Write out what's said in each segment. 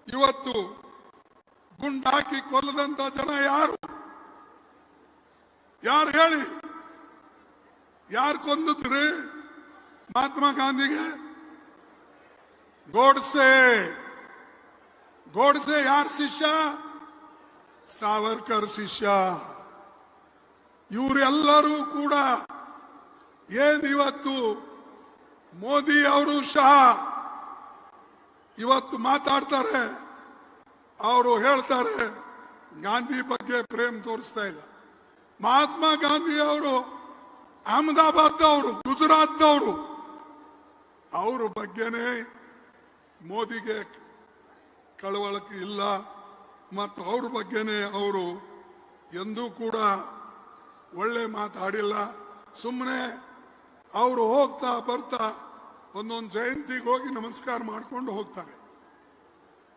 ಇವತ್ತು ಗುಂಡಾಕಿ ಕೊಲ್ಲದಂತ ಜನ ಯಾರು? ಯಾರು ಹೇಳಿ? ಯಾರು ಕೊಂದಿದ್ರಿ ಮಹಾತ್ಮ ಗಾಂಧಿಗೆ? ಗೋಡ್ಸೆ ಯಾರ ಶಿಷ್ಯ? ಸಾವರ್ಕರ್ ಶಿಷ್ಯ. ಇವರೆಲ್ಲರೂ ಕೂಡ ಏನಿವತ್ತು ಮೋದಿ ಅವರು ಶಾ ಇವತ್ತು ಮಾತಾಡ್ತಾರೆ, ಅವರು ಹೇಳ್ತಾರೆ ಗಾಂಧಿ ಬಗ್ಗೆ ಪ್ರೇಮ್ ತೋರಿಸ್ತಾ ಇಲ್ಲ. ಮಹಾತ್ಮ ಗಾಂಧಿ ಅವರು ಅಹಮದಾಬಾದ್ದವರು, ಗುಜರಾತ್ದವರು, ಅವರ ಬಗ್ಗೆನೇ ಮೋದಿಗೆ ಕಳವಳಕೆ ಇಲ್ಲ ಮತ್ತು ಅವ್ರ ಬಗ್ಗೆನೇ ಅವರು ಎಂದೂ ಕೂಡ ಒಳ್ಳೆ ಮಾತಾಡಿಲ್ಲ. ಸುಮ್ಮನೆ ಅವರು ಹೋಗ್ತಾ ಬರ್ತಾ ಒಂದೊಂದು ಜಯಂತಿಗೆ ಹೋಗಿ ನಮಸ್ಕಾರ ಮಾಡ್ಕೊಂಡು ಹೋಗ್ತಾರೆ.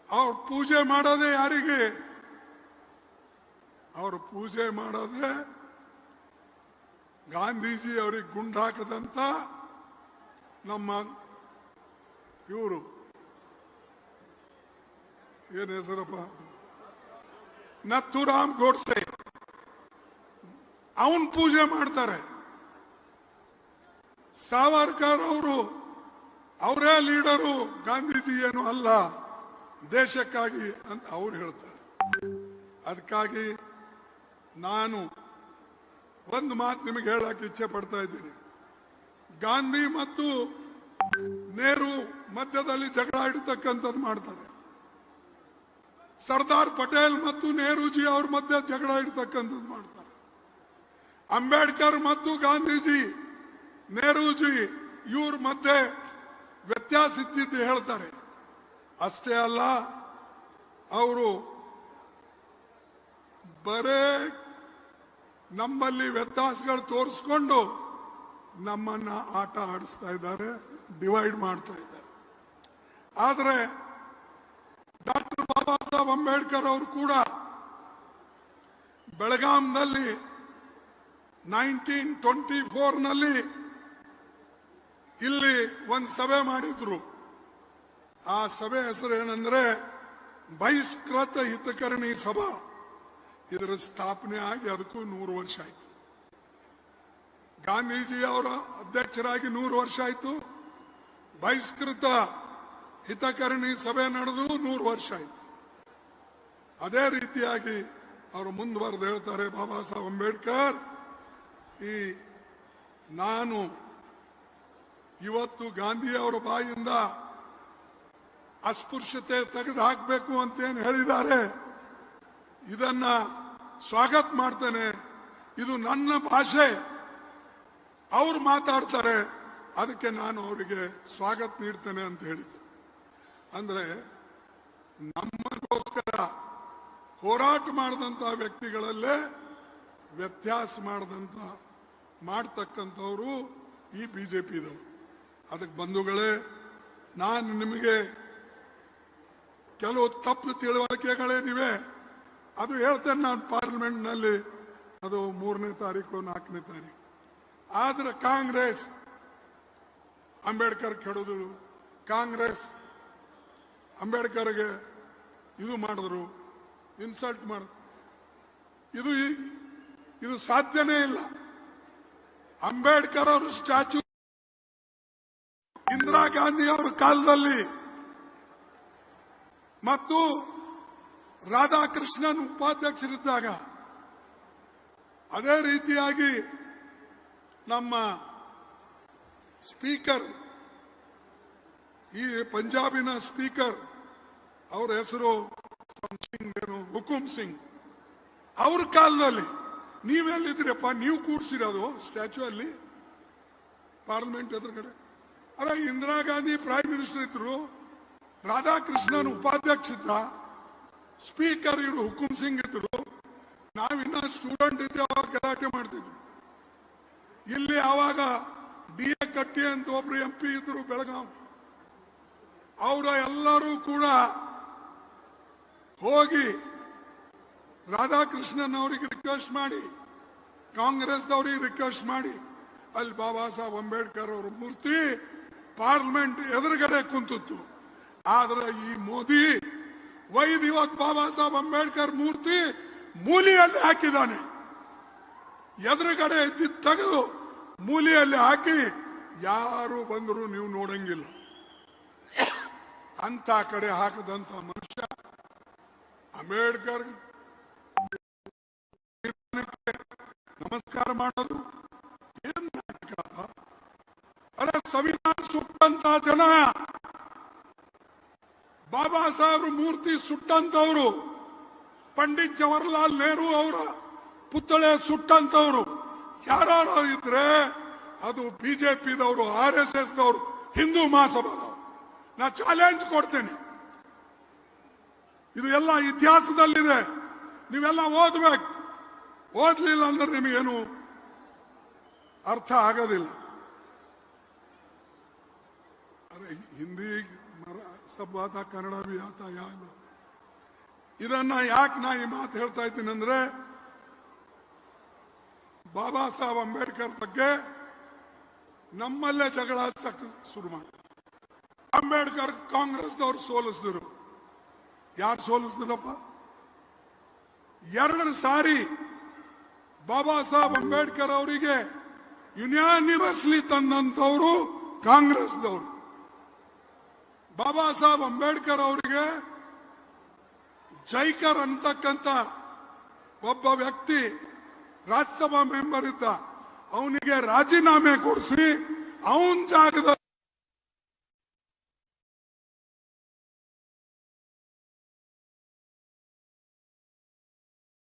ಅವ್ರು ಪೂಜೆ ಮಾಡೋದೇ ಯಾರಿಗೆ? ಅವರು ಪೂಜೆ ಮಾಡೋದೇ ಗಾಂಧೀಜಿ ಅವ್ರಿಗೆ ಗುಂಡಾಕದಂತ ನಮ್ಮ ಇವರು ಏನ್ ಹೆಸರಪ್ಪ, ನಥುರಾಮ್ ಗೋಡ್ಸೆ, ಅವನ್ ಪೂಜೆ ಮಾಡ್ತಾರೆ. ಸಾವರ್ಕರ್ ಅವರು ಅವರೇ ಲೀಡರು, ಗಾಂಧೀಜಿ ಏನು ಅಲ್ಲ, ದೇಶಕ್ಕಾಗಿ ಅಂತ ಅವ್ರು ಹೇಳ್ತಾರೆ. ಅದಕ್ಕಾಗಿ ನಾನು ಒಂದು ಮಾತು ನಿಮಗೆ ಹೇಳಕ್ಕೆ ಇಚ್ಛೆ ಪಡ್ತಾ ಇದ್ದೀನಿ. ಗಾಂಧಿ ಮತ್ತು ನೆಹರು ಮಧ್ಯದಲ್ಲಿ ಜಗಳ ಇಡತಕ್ಕಂಥದ್ದು ಮಾಡ್ತಾರೆ. ಸರ್ದಾರ್ ಪಟೇಲ್ ಮತ್ತು ನೆಹರೂಜಿ ಅವ್ರ ಮಧ್ಯೆ ಜಗಳ ಇಡ್ತಕ್ಕಂಥದ್ದು ಮಾಡ್ತಾರೆ. ಅಂಬೇಡ್ಕರ್ ಮತ್ತು ಗಾಂಧೀಜಿ, ನೆಹರೂಜಿ ಇವ್ರ ಮಧ್ಯೆ ವ್ಯತ್ಯಾಸ ಇದ್ದಿದ್ದು ಹೇಳ್ತಾರೆ. ಅಷ್ಟೇ ಅಲ್ಲ, ಅವರು ಬರೇ ನಮ್ಮಲ್ಲಿ ವ್ಯತ್ಯಾಸಗಳು ತೋರಿಸ್ಕೊಂಡು ನಮ್ಮನ್ನ ಆಟ ಆಡಿಸ್ತಾ ಇದ್ದಾರೆ, ಡಿವೈಡ್ ಮಾಡ್ತಾ ಇದ್ದಾರೆ. ಆದರೆ ಡಾಕ್ಟರ್ ಬಾಬಾ ಸಾಹೇಬ್ ಅಂಬೇಡ್ಕರ್ ಅವರು ಕೂಡ ಬೆಳಗಾಂನಲ್ಲಿ 1924ನಲ್ಲಿ ಇಲ್ಲಿ ಒಂದು ಸಭೆ ಮಾಡಿದ್ರು. ಆ ಸಭೆ ಹೆಸರು ಏನಂದ್ರೆ ಬಹಿಷ್ಕೃತ ಹಿತಕರಣಿ ಸಭಾ. ಇದರ ಸ್ಥಾಪನೆ ಆಗಿ ಅದಕ್ಕೂ 100 ವರ್ಷ ಆಯ್ತು. ಗಾಂಧೀಜಿ ಅವರ ಅಧ್ಯಕ್ಷರಾಗಿ 100 ವರ್ಷ ಆಯ್ತು. ಬಹಿಷ್ಕೃತ ಹಿತಕರಣಿ ಸಭೆ ನಡೆದು 100 ವರ್ಷ ಆಯ್ತು. ಅದೇ ರೀತಿಯಾಗಿ ಅವರು ಮುಂದುವರೆದು ಹೇಳ್ತಾರೆ, ಬಾಬಾ ಸಾಹೇಬ್ ಅಂಬೇಡ್ಕರ್, ನಾನು ಇವತ್ತು ಗಾಂಧಿ ಅವರ ಬಾಯಿಂದ ಅಸ್ಪೃಶ್ಯತೆ ತೆಗೆದು ಹಾಕಬೇಕು ಅಂತೇನು ಹೇಳಿದ್ದಾರೆ, ಇದನ್ನ ಸ್ವಾಗತ ಮಾಡ್ತೇನೆ. ಇದು ನನ್ನ ಭಾಷೆ, ಅವ್ರು ಮಾತಾಡ್ತಾರೆ, ಅದಕ್ಕೆ ನಾನು ಅವರಿಗೆ ಸ್ವಾಗತ ನೀಡ್ತೇನೆ ಅಂತ ಹೇಳಿದ್ರು. ಅಂದ್ರೆ ನಮಗೋಸ್ಕರ ಹೋರಾಟ ಮಾಡಿದಂತ ವ್ಯಕ್ತಿಗಳಲ್ಲೇ ವ್ಯತ್ಯಾಸ ಮಾಡ್ತಕ್ಕಂಥವ್ರು ಈ ಬಿಜೆಪಿದವರು. ಅದಕ್ಕೆ ಬಂಧುಗಳೇ, ನಾನು ನಿಮಗೆ ಕೆಲವು ತಪ್ಪು ತಿಳುವಳಿಕೆಗಳೇನಿವೆ ಅದು ಹೇಳ್ತೇನೆ ನಾನು ಪಾರ್ಲಿಮೆಂಟ್ನಲ್ಲಿ, ಅದು 3ನೇ ತಾರೀಕು 4ನೇ ತಾರೀಕು. ಆದ್ರೆ ಕಾಂಗ್ರೆಸ್ ಅಂಬೇಡ್ಕರ್ ಕೆಡೋದು, ಕಾಂಗ್ರೆಸ್ ಅಂಬೇಡ್ಕರ್ಗೆ ಇದು ಮಾಡಿದ್ರು, ಇನ್ಸಲ್ಟ್ ಮಾಡಿದ್ರು. ಇದು ಸಾಧ್ಯನೇ ಇಲ್ಲ. ಅಂಬೇಡ್ಕರ್ ಅವರು ಸ್ಟ್ಯಾಚ್ಯೂ ಇಂದಿರಾ ಗಾಂಧಿ ಅವರ ಕಾಲದಲ್ಲಿ ಮತ್ತು ರಾಧಾಕೃಷ್ಣನ್ ಉಪಾಧ್ಯಕ್ಷರಿದ್ದಾಗ, ಅದೇ ರೀತಿಯಾಗಿ ನಮ್ಮ ಸ್ಪೀಕರ್, ಈ ಪಂಜಾಬಿನ ಸ್ಪೀಕರ್, ಅವರ ಹೆಸರು ಹುಕುಂ ಸಿಂಗ್, ಅವ್ರ ಕಾಲದಲ್ಲಿ ನೀವೆಲ್ಲಿದ್ರಪ್ಪ? ನೀವು ಕೂಡ್ಸಿರೋದು ಸ್ಟ್ಯಾಚ್ಯೂ ಅಲ್ಲಿ ಪಾರ್ಲಿಮೆಂಟ್ ಎದುರುಗಡೆ. ಅಲ್ಲ, ಇಂದಿರಾ ಗಾಂಧಿ ಪ್ರೈಮ್ ಮಿನಿಸ್ಟರ್ ಇದ್ರು, ರಾಧಾಕೃಷ್ಣನ್ ಉಪಾಧ್ಯಕ್ಷ ಇದ್ದ, ಸ್ಪೀಕರ್ ಇವರು ಹುಕುಂ ಸಿಂಗ್ ಇದ್ರು. ನಾವಿನ್ನ ಸ್ಟೂಡೆಂಟ್ ಇದ್ದೆ, ಅವಾಗ ಗಲಾಟೆ ಮಾಡ್ತಿದ್ರು. ಇಲ್ಲಿ ಆವಾಗ DA ಕಟ್ಟಿ ಅಂತ ಒಬ್ರು MP ಇದ್ರು ಬೆಳಗಾಂ. ಅವರ ಎಲ್ಲರೂ ಕೂಡ ಹೋಗಿ ರಾಧಾಕೃಷ್ಣನ್ ಅವರಿಗೆ ರಿಕ್ವೆಸ್ಟ್ ಮಾಡಿ, ಕಾಂಗ್ರೆಸ್ದವರಿಗೆ ರಿಕ್ವೆಸ್ಟ್ ಮಾಡಿ, ಅಲ್ಲಿ ಬಾಬಾ ಸಾಹೇಬ್ ಅಂಬೇಡ್ಕರ್ ಅವರ ಮೂರ್ತಿ ಪಾರ್ಲಿಮೆಂಟ್ ಎದುರುಗಡೆ ಕುಂತಿತ್ತು. ಆದ್ರೆ ಈ ಮೋದಿ ಒಯ್ದು ಇವತ್ತು ಬಾಬಾ ಸಾಹೇಬ್ ಅಂಬೇಡ್ಕರ್ ಮೂರ್ತಿ ಮೂಲೆಯಲ್ಲಿ ಹಾಕಿದ್ದಾನೆ. ಎದುರುಗಡೆ ಇದ್ದಿದ್ದು ತೆಗೆದು ಮೂಲೆಯಲ್ಲಿ ಹಾಕಿ ಯಾರು ಬಂದರೂ ನೀವು ನೋಡಂಗಿಲ್ಲ. ಅಂತ ಕಡೆ ಹಾಕದಂತ ಮನುಷ್ಯ ಅಂಬೇಡ್ಕರ್ ನಮಸ್ಕಾರ ಮಾಡೋದು ಏನ್ ಅರೆ ಸಂವಿಧಾನ ಸುಟ್ಟಂತ ಜನ, ಬಾಬಾ ಸಾಹೇಬ್ರ ಮೂರ್ತಿ ಸುಟ್ಟಂತವ್ರು, ಪಂಡಿತ್ ಜವಾಹರ್ಲಾಲ್ ನೆಹರು ಅವರ ಪುತ್ಥಳಿ ಸುಟ್ಟಂತವ್ರು ಯಾರು ಇದ್ರೆ ಅದು ಬಿಜೆಪಿದವರು, RSS ದವರು, ಹಿಂದೂ ಮಹಾಸಭಾದವರು. ನಾ ಚಾಲೆಂಜ್ ಕೊಡ್ತೇನೆ. ಇದು ಎಲ್ಲ ಇತಿಹಾಸದಲ್ಲಿದೆ, ನೀವೆಲ್ಲ ಓದ್ಬೇಕು. ಓದ್ಲಿಲ್ಲ ಅಂದ್ರೆ ನಿಮಗೇನು ಅರ್ಥ ಆಗೋದಿಲ್ಲ. ಅರೆ ಹಿಂದಿ सब आता कन्नड़ भी आता यार. ಇದನ್ನ ಯಾಕೆ ನಾ ಈ ಮಾತು ಹೇಳ್ತಾ ಇದ್ದೀನಿ ಅಂದ್ರೆ, ಬಾಬಾ ಸಾಹೇಬ್ ಅಂಬೇಡ್ಕರ್ ಬಗ್ಗೆ ನಮ್ಮಲ್ಲೇ ಜಗಳ ಶುರು ಮಾಡಿ. ಅಂಬೇಡ್ಕರ್ ಕಾಂಗ್ರೆಸ್ನವರು ಸೋಲಿಸಿದ್ರು. ಯಾರು ಸೋಲಿಸಿದ್ರಪ್ಪ? 2 ಸಾರಿ ಬಾಬಾ ಸಾಹೇಬ್ ಅಂಬೇಡ್ಕರ್ ಅವರಿಗೆ ಯುನಾನಿಮಸ್ಲಿ ತಂದಂತವರು ಕಾಂಗ್ರೆಸ್ನವರು. ಬಾಬಾ ಸಾಹೇಬ್ ಅಂಬೇಡ್ಕರ್ ಅವರಿಗೆ ಜೈಕರ್ ಅಂತಕ್ಕಂಥ ಒಬ್ಬ ವ್ಯಕ್ತಿ ರಾಜ್ಯಸಭಾ ಮೆಂಬರ್ ಇದ್ದ, ಅವನಿಗೆ ರಾಜೀನಾಮೆ ಕೊಡಿಸಿ ಅವನ ಜಾಗದಲ್ಲಿ